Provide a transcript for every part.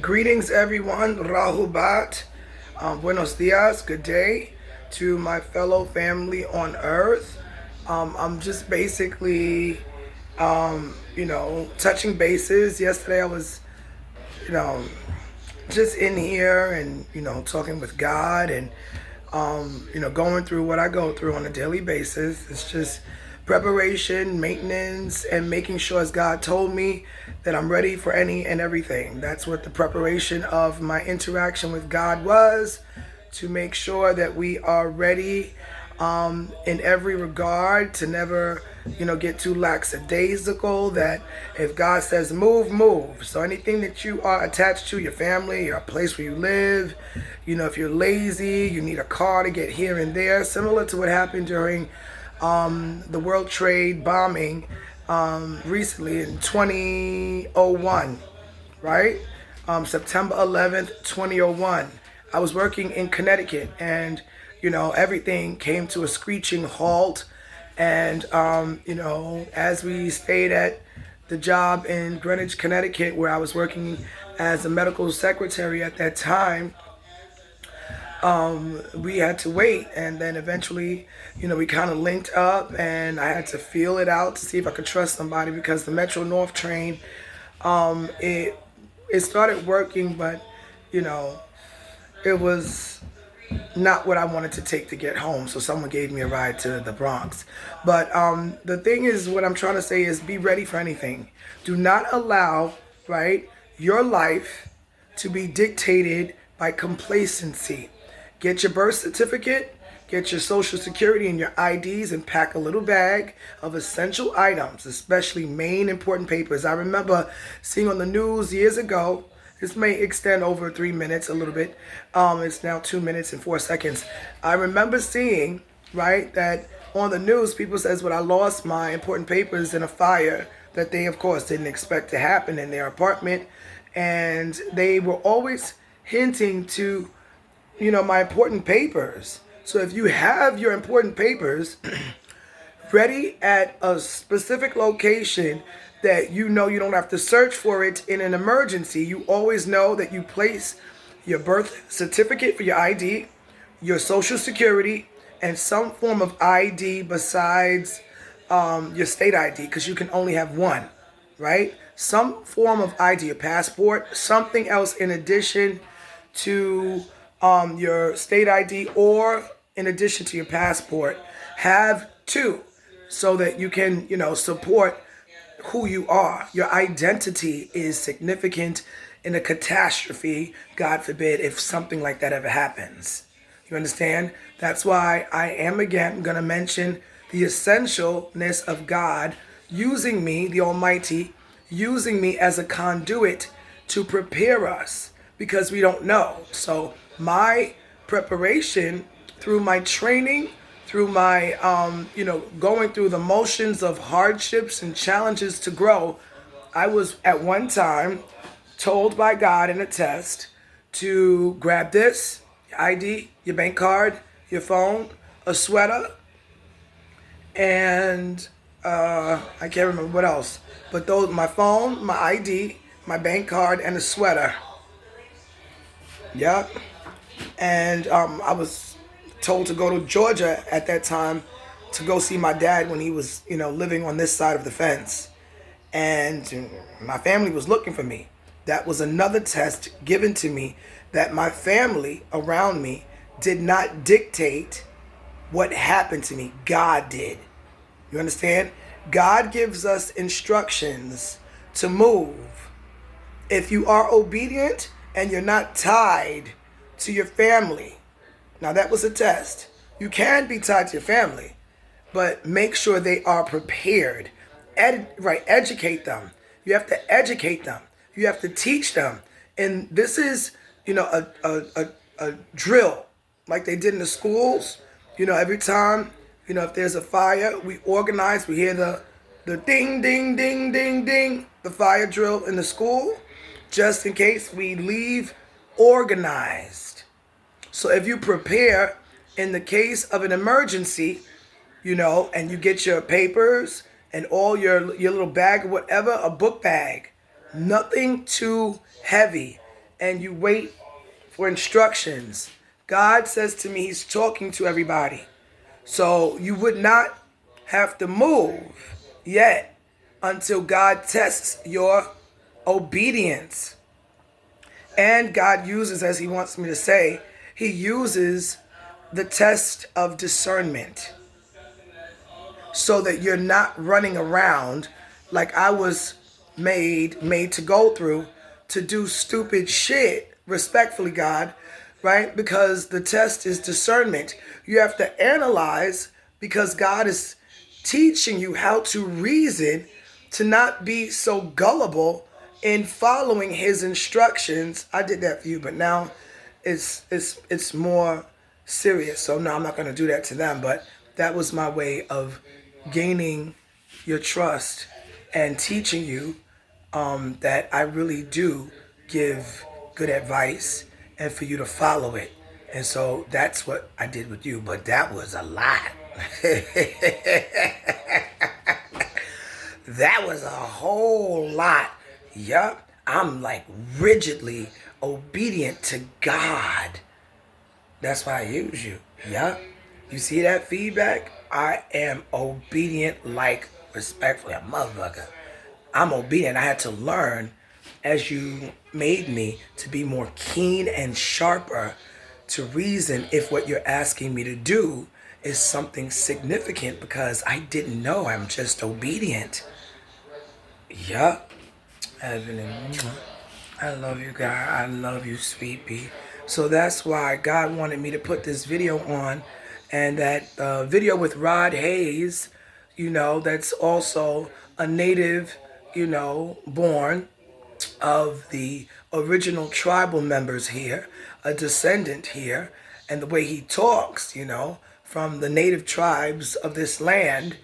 Greetings, everyone. Rahubat. Buenos dias. Good day to my fellow family on earth. I'm just basically, touching bases. Yesterday I was, you know, just in here and, talking with God and, going through what I go through on a daily basis. It's just preparation, maintenance, and making sure, as God told me, that I'm ready for any and everything. That's what the preparation of my interaction with God was, to make sure that we are ready in every regard, to never, get too lackadaisical, that if God says move, move. So anything that you are attached to, your family, your place where you live, if you're lazy, you need a car to get here and there, similar to what happened during the World Trade bombing recently in 2001, right? September 11th, 2001. I was working in Connecticut, and everything came to a screeching halt. And as we stayed at the job in Greenwich, Connecticut, where I was working as a medical secretary at that time, we had to wait. And then eventually, we kind of linked up, and I had to feel it out to see if I could trust somebody, because the Metro North train, it started working, but it was not what I wanted to take to get home. So someone gave me a ride to the Bronx. But the thing is, what I'm trying to say is, be ready for anything. Do not allow, right, your life to be dictated by complacency. Get your birth certificate, get your social security and your IDs, and pack a little bag of essential items, especially main important papers. I remember seeing on the news years ago, this may extend over 3 minutes a little bit. It's now 2 minutes and 4 seconds. I remember seeing, right, that on the news, people says, when I lost my important papers in a fire that they, of course, didn't expect to happen in their apartment. And they were always hinting to, my important papers. So if you have your important papers ready at a specific location, that you don't have to search for it in an emergency. You always know that you place your birth certificate for your ID, your social security, and some form of ID besides your state ID, because you can only have one, right? Some form of ID, your passport, something else in addition to your state ID, or in addition to your passport. Have two, so that you can, support who you are. Your identity is significant in a catastrophe, God forbid, if something like that ever happens. You understand? That's why I am again going to mention the essentialness of God using me, the Almighty, using me as a conduit to prepare us, because we don't know. So my preparation, through my training, through my, going through the motions of hardships and challenges to grow, I was at one time told by God in a test to grab this, your ID, your bank card, your phone, a sweater, and I can't remember what else. But those, my phone, my ID, my bank card, and a sweater. Yeah. And I was told to go to Georgia at that time to go see my dad when he was, living on this side of the fence. And my family was looking for me. That was another test given to me, that my family around me did not dictate what happened to me. God did. You understand? God gives us instructions to move. If you are obedient and you're not tied to your family. Now, that was a test. You can be tied to your family, but make sure they are prepared. Educate them. You have to educate them. You have to teach them. And this is, a drill like they did in the schools. Every time, if there's a fire, we organize. We hear the ding, ding, ding, ding, ding, the fire drill in the school, just in case we leave organized. So if you prepare in the case of an emergency, and you get your papers and all your little bag or whatever, a book bag, nothing too heavy. and you wait for instructions. God says to me he's talking to everybody. So you would not have to move yet until God tests your obedience. And God uses, as he wants me to say, he uses the test of discernment so that you're not running around like I was made to go through to do stupid shit, respectfully, God, right? Because the test is discernment. You have to analyze because God is teaching you how to reason, to not be so gullible in following his instructions. I did that for you, but now it's more serious. So no, I'm not going to do that to them, but that was my way of gaining your trust and teaching you that I really do give good advice and for you to follow it. And so that's what I did with you, but that was a lot. That was a whole lot. Yup, I'm like rigidly obedient to God. That's why I use you. Yup. You see that feedback? I am obedient, like respectfully a motherfucker. I'm obedient. I had to learn as you made me to be more keen and sharper to reason if what you're asking me to do is something significant because I didn't know. I'm just obedient. Yup. Evelyn, I love you, God. I love you, sweet pea. So that's why God wanted me to put this video on. And that video with Rod Hayes, that's also a native, born of the original tribal members here, a descendant here. And the way he talks, from the native tribes of this land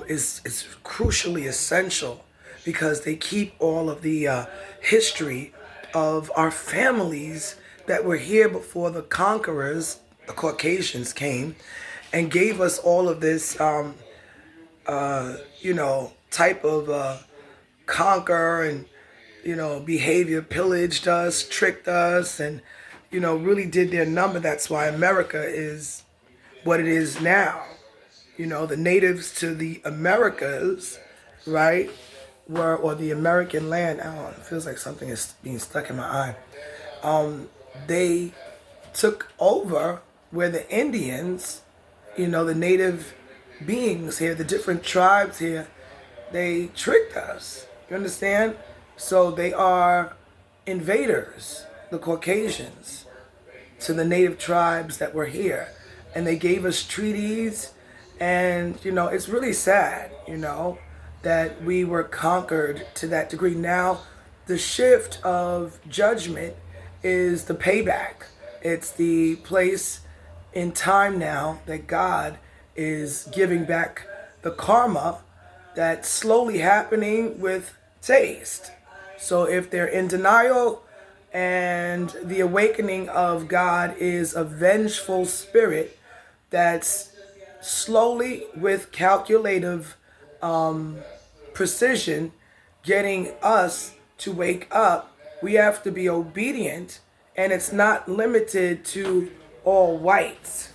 is crucially essential because they keep all of the history of our families that were here before the conquerors, the Caucasians, came and gave us all of this, type of conquer and, behavior, pillaged us, tricked us, and, really did their number. That's why America is what it is now. The natives to the Americas, right, or the American land, I don't know, it feels like something is being stuck in my eye. They took over where the Indians, the native beings here, the different tribes here, they tricked us. You understand? So they are invaders, the Caucasians, to the native tribes that were here. And they gave us treaties. And, it's really sad, that we were conquered to that degree. Now, the shift of judgment is the payback. It's the place in time now that God is giving back the karma that's slowly happening with taste. So if they're in denial and the awakening of God is a vengeful spirit that's slowly with calculative precision getting us to wake up, we have to be obedient, and it's not limited to all whites.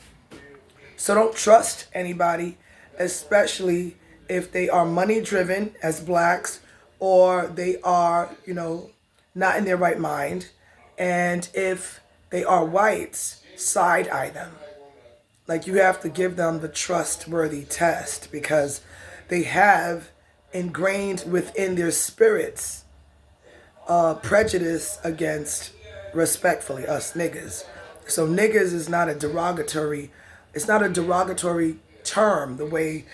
So don't trust anybody, especially if they are money driven as blacks or they are, not in their right mind. And if they are whites, side eye them. Like, you have to give them the trustworthy test because they have ingrained within their spirits prejudice against, respectfully, us niggas. So niggas is not a derogatory, it's not a derogatory term the way,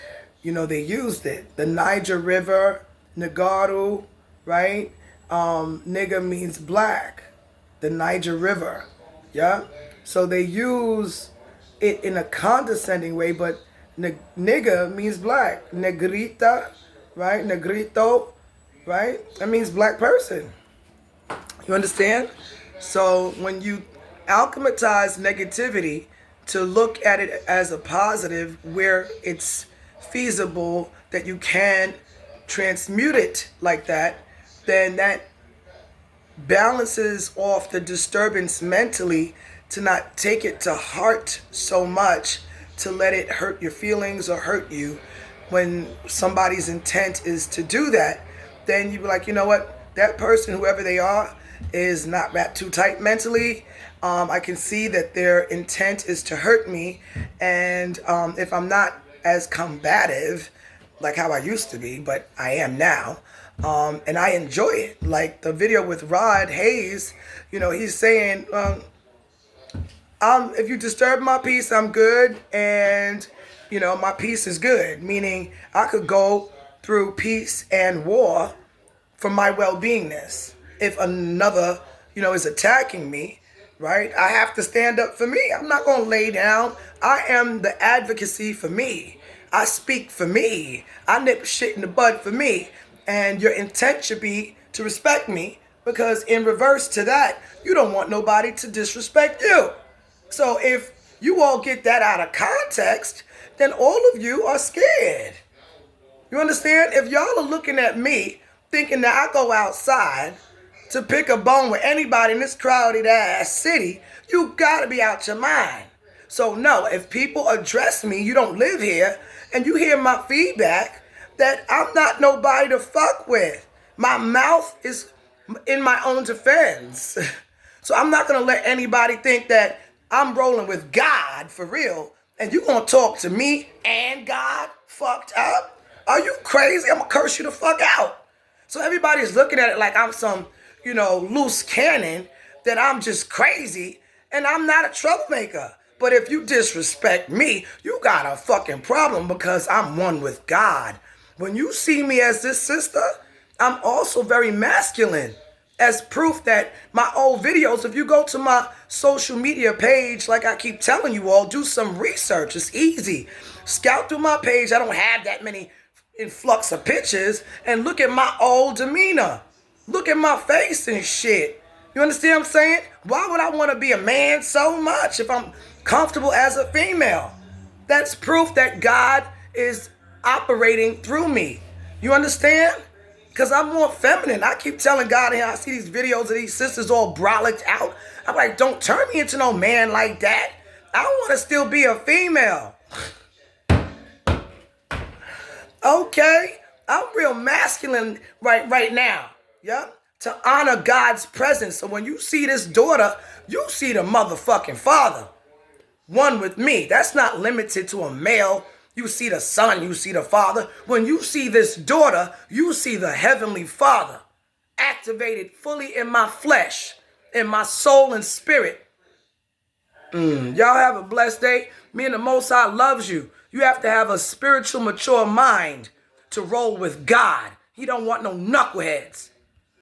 they used it. The Niger River, Nagaru, right? Nigga means black. The Niger River, yeah? So they use it in a condescending way, but nigga means black. Negrita, right? Negrito, right? That means black person. You understand? So when you alchematize negativity to look at it as a positive where it's feasible that you can transmute it like that, then that balances off the disturbance mentally, to not take it to heart so much, to let it hurt your feelings or hurt you. When somebody's intent is to do that, then you be like, you know what, that person, whoever they are, is not wrapped too tight mentally. I can see that their intent is to hurt me, and if I'm not as combative like how I used to be, but I am now, and I enjoy it. Like the video with Rod Hayes, he's saying, if you disturb my peace, I'm good, and my peace is good. Meaning, I could go through peace and war for my well-beingness. If another, is attacking me, right? I have to stand up for me. I'm not gonna lay down. I am the advocacy for me. I speak for me. I nip shit in the bud for me. And your intent should be to respect me, because in reverse to that, you don't want nobody to disrespect you. So if you all get that out of context, then all of you are scared. You understand? If y'all are looking at me thinking that I go outside to pick a bone with anybody in this crowded ass city, you gotta be out your mind. So no, if people address me, you don't live here, and you hear my feedback, that I'm not nobody to fuck with. My mouth is in my own defense. So I'm not gonna let anybody think that I'm rolling with God for real, and you gonna talk to me and God fucked up? Are you crazy? I'm gonna curse you the fuck out. So everybody's looking at it like I'm some, loose cannon, that I'm just crazy, and I'm not a troublemaker. But if you disrespect me, you got a fucking problem, because I'm one with God. When you see me as this sister, I'm also very masculine. As proof that my old videos, if you go to my social media page, like I keep telling you all, do some research. It's easy. Scout through my page. I don't have that many influx of pictures. And look at my old demeanor. Look at my face and shit. You understand what I'm saying? Why would I want to be a man so much if I'm comfortable as a female? That's proof that God is operating through me. You understand? Because I'm more feminine. I keep telling God, and I see these videos of these sisters all brolicked out. I'm like, don't turn me into no man like that. I want to still be a female. Okay? I'm real masculine right now. Yeah? To honor God's presence. So when you see this daughter, you see the motherfucking father. One with me. That's not limited to a male. You see the son, you see the father. When you see this daughter, you see the heavenly Father activated fully in my flesh, in my soul and spirit. Y'all have a blessed day. Me and the Most High loves you. You have to have a spiritual, mature mind to roll with God. He don't want no knuckleheads.